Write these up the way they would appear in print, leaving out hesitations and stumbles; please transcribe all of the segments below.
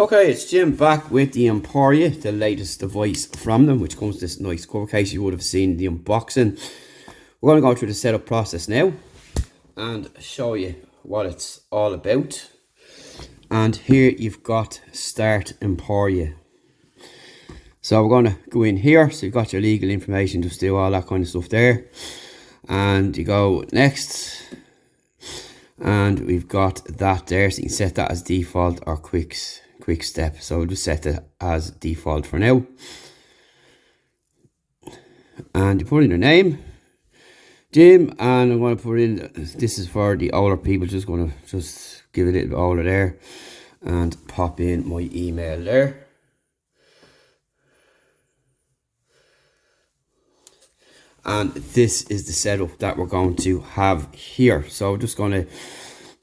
Okay, it's Jim back with the Emporia, the latest device from them, which comes with this nice cover case. You would have seen the unboxing. We're going to go through the setup process now and show you what it's all about. And here you've got Start Emporia. So we're going to go in here. So you've got your legal information, just do all that kind of stuff there. And you go next. And we've got that there, so you can set that as default or quick step. So we'll just set it as default for now. And you put in your name, Jim, and I'm going to put in, this is for the older people, just going to give it a little older there and pop in my email there. And this is the setup that we're going to have here. So I'm just going to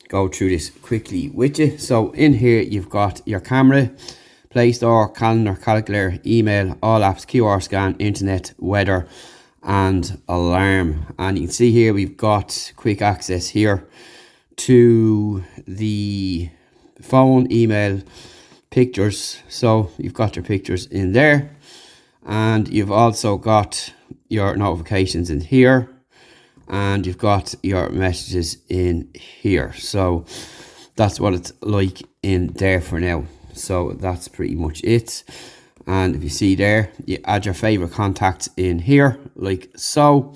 go through this quickly with you. So in here you've got your camera, Play Store, calendar, calculator, email, all apps, QR scan, internet, weather and alarm. And you can see here we've got quick access here to the phone, email, pictures. So you've got your pictures in there, and you've also got your notifications in here, and you've got your messages in here. So that's what it's like in there for now. So that's pretty much it. And if you see there, you add your favorite contacts in here like so,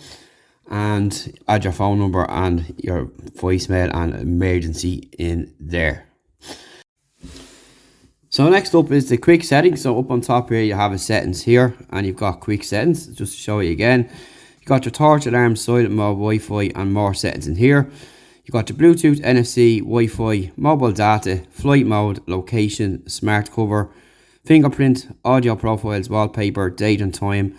and add your phone number and your voicemail and emergency in there. So next up is the quick settings. So up on top here you have a settings here, and you've got quick settings. Just to show you again, you got your torch, alarm, silent mode, Wi-Fi and more settings in here. You got your Bluetooth, NFC, Wi-Fi, mobile data, flight mode, location, smart cover, fingerprint, audio profiles, wallpaper, date and time,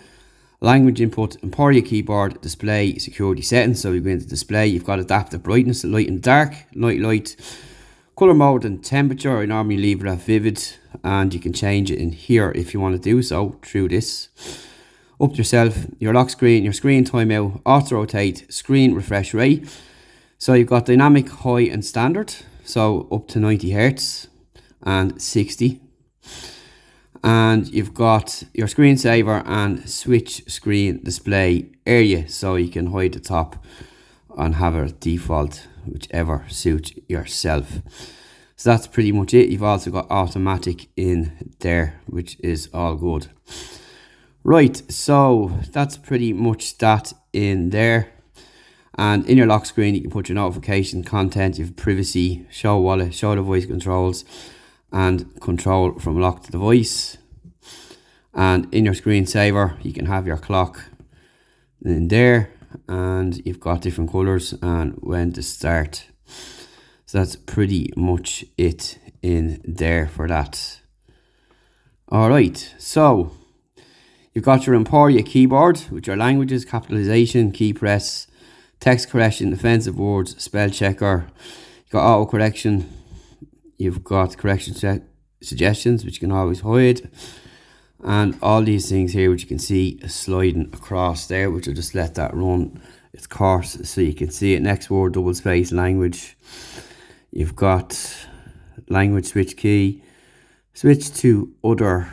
language input, Emporia keyboard, display, security settings. So we go into display, you've got adaptive brightness, light and dark, night light, color mode and temperature. I normally leave it at vivid, and you can change it in here if you want to do so through this. Up to yourself, your lock screen, your screen timeout, auto rotate, screen refresh rate. So you've got dynamic, high and standard, so up to 90 Hertz and 60. And you've got your screensaver and switch screen display area, so you can hide the top and have a default, whichever suits yourself. So that's pretty much it. You've also got automatic in there, which is all good. Right, so that's pretty much that in there. And in your lock screen you can put your notification, content, you have privacy, show wallet, show the voice controls, and control from locked device. And in your screensaver you can have your clock in there, and you've got different colors and when to start. So that's pretty much it in there for that. Alright, so you've got your Emporia keyboard with your languages, capitalization, key press, text correction, offensive words, spell checker. You've got auto correction. You've got correction suggestions, which you can always hide. And all these things here, which you can see sliding across there, which will just let that run its course so you can see it. Next word, double space, language. You've got language switch key. Switch to other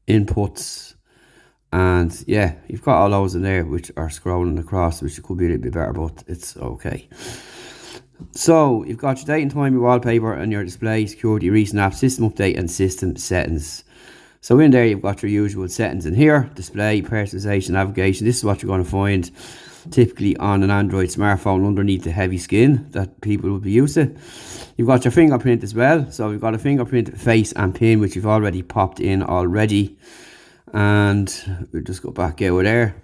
inputs. And yeah, you've got all those in there which are scrolling across, which could be a little bit better, but it's okay. So you've got your date and time, your wallpaper and your display, security, recent app, system update and system settings. So in there you've got your usual settings in here, display, personalization, navigation. This is what you're going to find typically on an Android smartphone underneath the heavy skin that people will be used to. You've got your fingerprint as well. So we've got a fingerprint, face and pin, which you've already popped in already. And we'll just go back out there.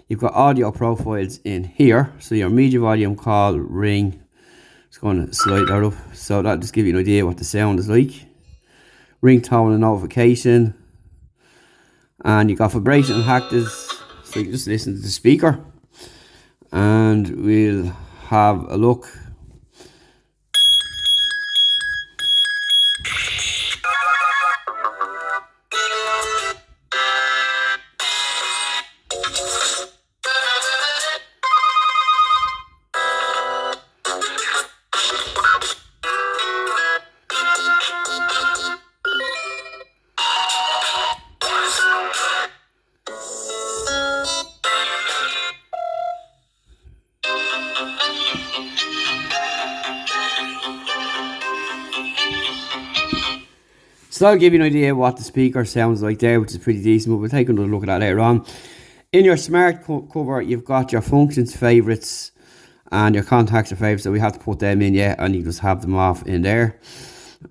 You've got audio profiles in here. So your media volume, call, ring. Just going to slide that up. So that'll just give you an idea what the sound is like. Ringtone and notification. And you've got vibration and hacktors. So you can just listen to the speaker. And we'll have a look. So that'll give you an idea what the speaker sounds like there, which is pretty decent, but we'll take another look at that later on. In your smart cover, you've got your functions, favorites, and your contacts or favorites, so we have to put them in yet, and you just have them off in there.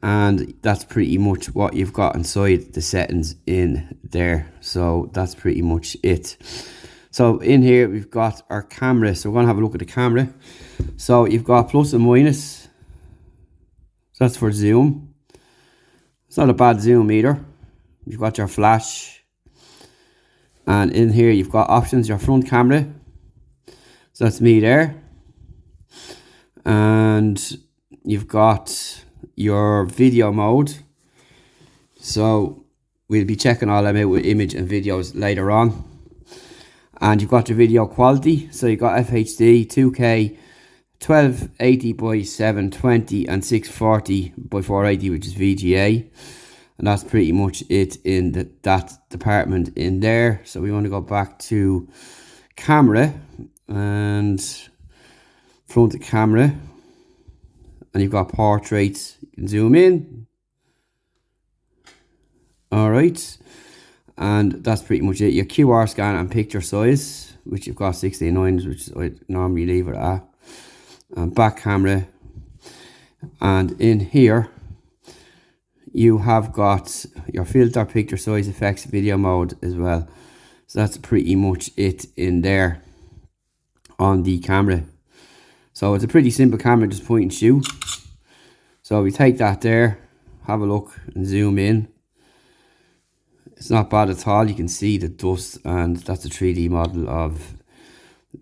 And that's pretty much what you've got inside the settings in there. So that's pretty much it. So in here we've got our camera, so we're going to have a look at the camera. So you've got plus and minus, so that's for zoom. It's not a bad zoom either. You've got your flash, and in here you've got options, your front camera, so that's me there, and you've got your video mode, so we'll be checking all them out with image and videos later on. And you've got your video quality, so you've got FHD, 2K, 1280 by 720 and 640 by 480, which is VGA. And that's pretty much it in that department in there. So we want to go back to camera and front of camera, and you've got portraits. You can zoom in. All right, and that's pretty much it. Your QR scan and picture size, which you've got 16:9, which I normally leave it at. And back camera, and in here you have got your filter, picture size, effects, video mode as well. So that's pretty much it in there on the camera. So it's a pretty simple camera, just point and shoot. So we take that there, have a look and zoom in. It's not bad at all. You can see the dust, and that's a 3D model of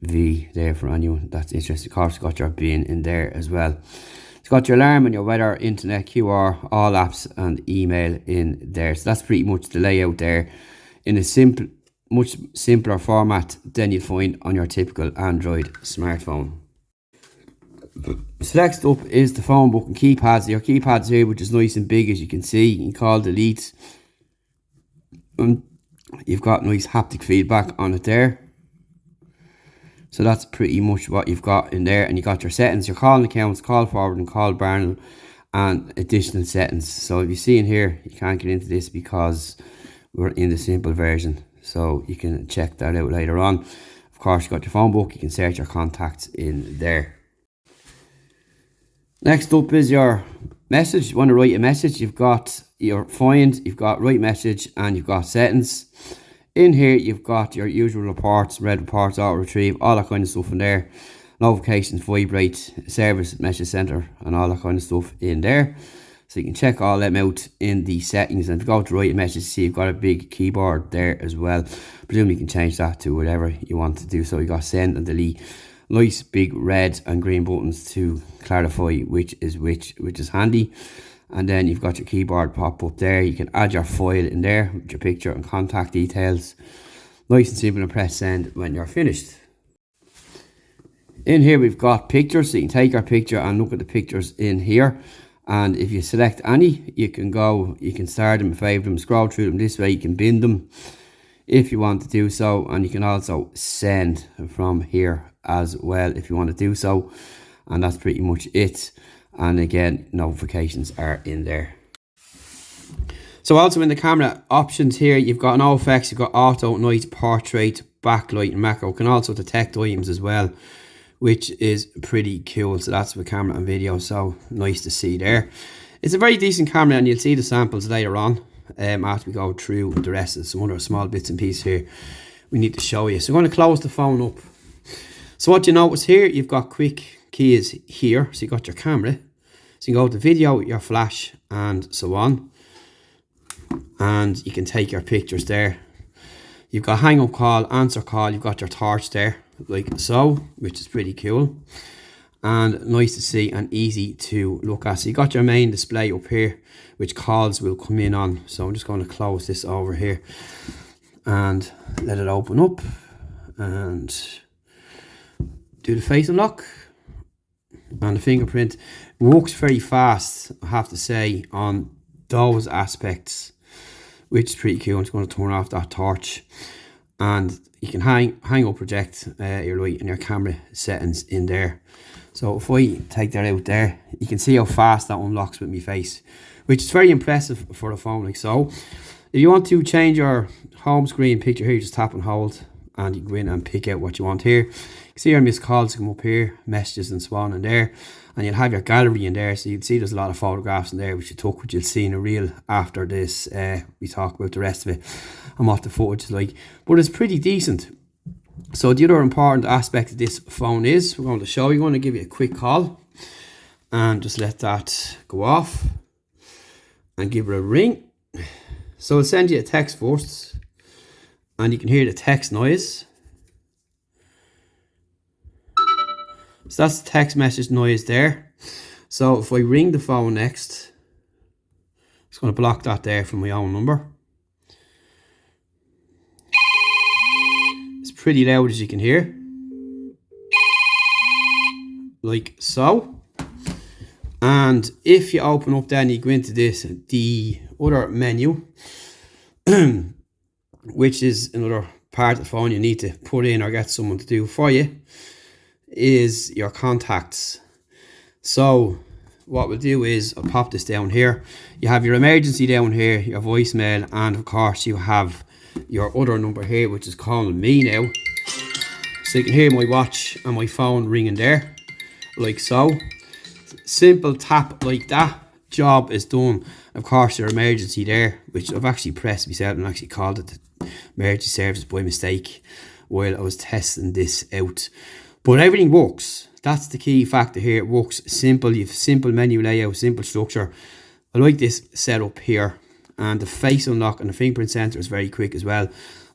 V there for anyone that's interested. Of course, it's got your bin in there as well. It's got your alarm and your weather, internet, QR, all apps and email in there. So that's pretty much the layout there in a simple, much simpler format than you'd find on your typical Android smartphone. So next up is the phone book and keypads. Your keypads here, which is nice and big, as you can see. You can call, delete, and you've got nice haptic feedback on it there. So that's pretty much what you've got in there. And you got your settings, your calling accounts, call forward and call barrel, and additional settings. So if you see in here, you can't get into this because we're in the simple version. So you can check that out later on. Of course, you've got your phone book. You can search your contacts in there. Next up is your message. You want to write a message. You've got your find, you've got write message, and you've got settings. In here, you've got your usual reports, read reports, auto retrieve, all that kind of stuff in there. Notifications, vibrate, service, message center, and all that kind of stuff in there. So you can check all them out in the settings. And if you go to write a message, see you've got a big keyboard there as well. Presumably you can change that to whatever you want to do. So you got send and delete. Nice big red and green buttons to clarify which is which is handy. And then you've got your keyboard pop up there. You can add your file in there with your picture and contact details. Nice and simple, and press send when you're finished. In here we've got pictures, so you can take your picture and look at the pictures in here. And if you select any, you can start them, favourite them, scroll through them this way. You can bin them if you want to do so, and you can also send from here as well if you want to do so. And that's pretty much it. And again, notifications are in there. So also in the camera options here, you've got no effects, you've got auto, night, portrait, backlight and macro. Can also detect items as well, which is pretty cool. So that's with camera and video, so nice to see there. It's a very decent camera, and you'll see the samples later on after we go through the rest of some other small bits and pieces here we need to show you. So I'm going to close the phone up. So what you notice here, you've got quick keys here. So you got your camera. So you can go to video, your flash, and so on. And you can take your pictures there. You've got hang up call, answer call. You've got your torch there, like so, which is pretty cool. And nice to see and easy to look at. So you got your main display up here, which calls will come in on. So I'm just going to close this over here and let it open up. And do the face unlock. And the fingerprint works very fast, I have to say, on those aspects, which is pretty cool. I'm just going to turn off that torch, and you can hang up, project your light and your camera settings in there. So if I take that out there, you can see how fast that unlocks with my face, which is very impressive for a phone like so. If you want to change your home screen picture here, just tap and hold and you can go in and pick out what you want here. You can see your missed calls come up here, messages and so on in there, and you'll have your gallery in there, so you'll see there's a lot of photographs in there which you took, which you'll see in a reel after this. We talk about the rest of it and what the footage is like, but it's pretty decent. So the other important aspect of this phone is, we're going to show you, I'm going to give you a quick call and just let that go off and give it a ring. So I'll send you a text first and you can hear the text noise. So that's the text message noise there. So if I ring the phone next, it's going to block that there from my own number. It's pretty loud, as you can hear, like so. And if you open up then, you go into this, the other menu, which is another part of the phone you need to put in or get someone to do for you, is your contacts. So what we'll do is, I'll pop this down here. You have your emergency down here, your voicemail, and of course you have your other number here, which is calling me now. So you can hear my watch and my phone ringing there, like so. Simple tap like that, job is done. Of course your emergency there, which I've actually pressed myself and actually called it the emergency service by mistake while I was testing this out. But everything works. That's the key factor here. It works simple. You've simple menu layout, simple structure. I like this setup here, and the face unlock and the fingerprint sensor is very quick as well.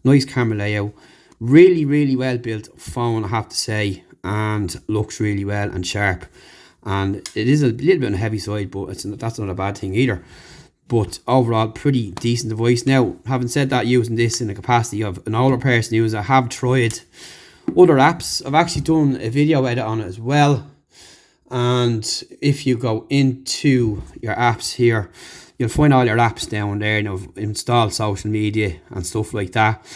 Nice camera layout. Really well built phone, I have to say, and looks really well and sharp. And it is a little bit on the heavy side, but that's not a bad thing either. But overall, pretty decent device. Now, having said that, using this in the capacity of an older person user, I have tried other apps. I've actually done a video edit on it as well. And if you go into your apps here, you'll find all your apps down there. You know, installed social media and stuff like that.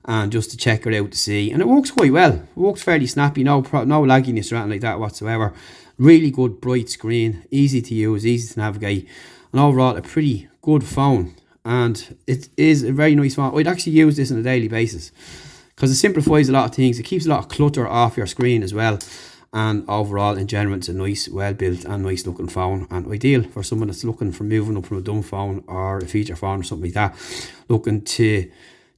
And just to check it out to see. And it works quite well. It works fairly snappy. No lagginess or anything like that whatsoever. Really good bright screen, easy to use, easy to navigate, and overall a pretty good phone. And it is a very nice phone. I'd actually use this on a daily basis because it simplifies a lot of things. It keeps a lot of clutter off your screen as well. And overall, in general, it's a nice, well built and nice looking phone, and ideal for someone that's looking for moving up from a dumb phone or a feature phone or something like that, looking to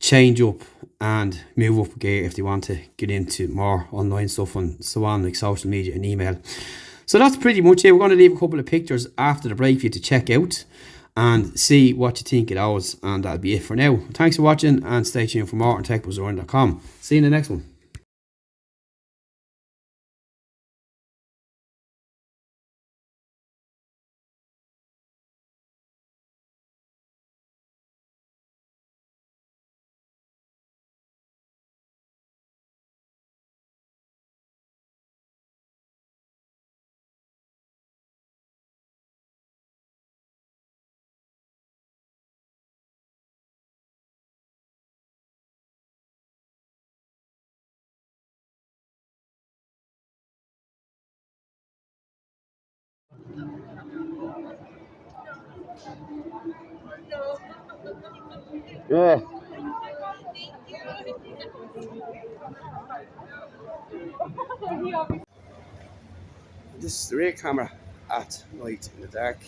change up and move up a gear if they want to get into more online stuff and so on, like social media and email. So that's pretty much it. We're going to leave a couple of pictures after the break for you to check out and see what you think of those, and that'll be it for now. Thanks for watching and stay tuned for more on techbuzzlearn.com. See you in the next one. Yeah. This is the rear camera at night in the dark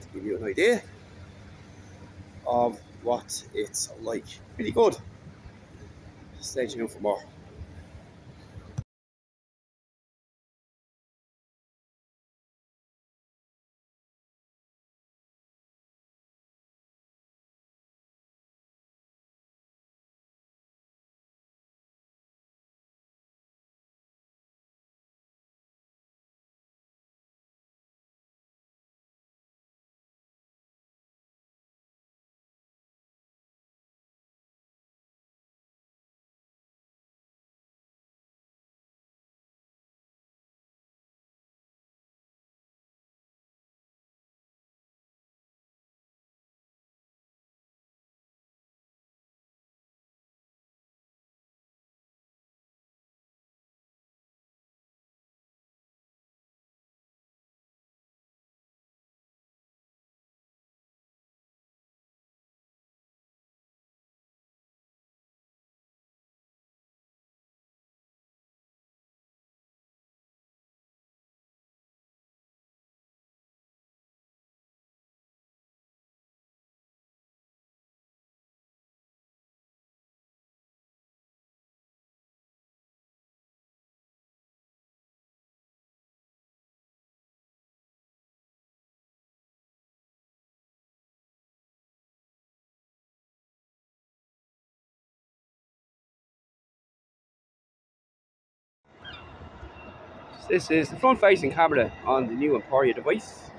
to give you an idea of what it's like. Pretty good. Stay tuned for more. This is the front facing camera on the new Emporia device.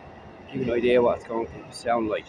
Give you an idea what it's going to sound like.